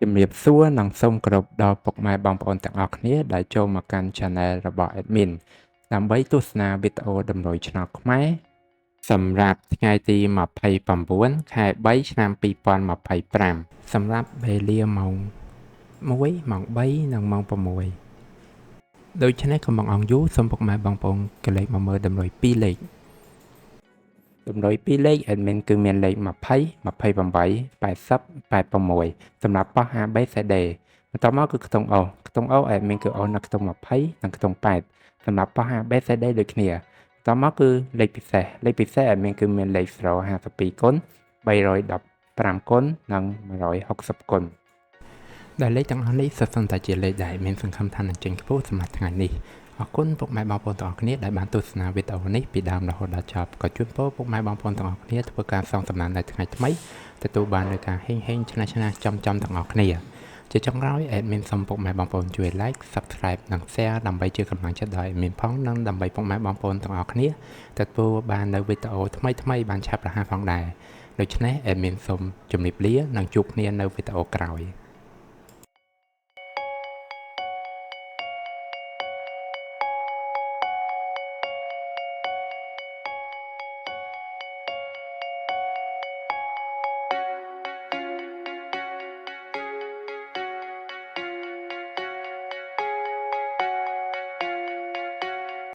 ជំរាបសួរនិងសូមគោរពដល់ពុកម៉ែបងប្អូនទាំងអស់គ្នាដែលចូលមកកាន់ Channel របស់ Admin ដើម្បីទស្សនាវីដេអូតម្រុយឆ្នោតខ្មែរសម្រាប់ថ្ងៃទី29ខែ3ឆ្នាំ2025សម្រាប់វេលាម៉ោង1ម៉ោង3និងម៉ោង6ដូច្នេះកុំបង្អង់យូរសូមពុកម៉ែបងប្អូនកលេចមកមើលតម្រុយ2លេខតម្រុយ2លេខ Admin គឺមានលេខ20 28 80 86សម្រាប់ប៉ោះ ABCD បន្ទាប់មកគឺខ្ទង់ O ខ្ទង់ O Admin គឺ O នៅខ្ទង់20និងខ្ទង់8សម្រាប់ប៉ោះ ABCD ដូចគ្នាបន្ទាប់មកគឺលេខពិសេស Admin គឺមានលេខ0 52គុណ315គុណនិង160គុណដែលលេខទាំងអស់នេះសុទ្ធសឹងតែជាលេខដែលមានសង្ឃឹមថានឹងចេញខ្ពស់សម្រាប់ថ្ងៃនេះអរគុណពុកម៉ែបងប្អូនទាំងអស់គ្នាដែលបានទស្សនាវីដេអូនេះពីដើមរហូតដល់ចប់ក៏ជូនពរពុកម៉ែបងប្អូនទាំងអស់គ្នាធ្វើការសងសំណាននៅថ្ងៃថ្មីទទួលបាននូវការហេងឆ្នះចំទាំងអស់គ្នាជាចុងក្រោយ Admin សូមពុកម៉ែបងប្អូនជួយ Like Subscribe និង Share ដើម្បីជាកម្លាំងចិត្តដល់ Admin ផងនិងដើម្បីពុកម៉ែបងប្អូនទាំងអស់គ្នាទទួលបាននូវវីដេអូថ្មីបានឆាប់រហ័សផងដែរដូច្នេះ Admin សូមជម្រាបលានិងជួបគ្នានៅវីដេអូក្រោយ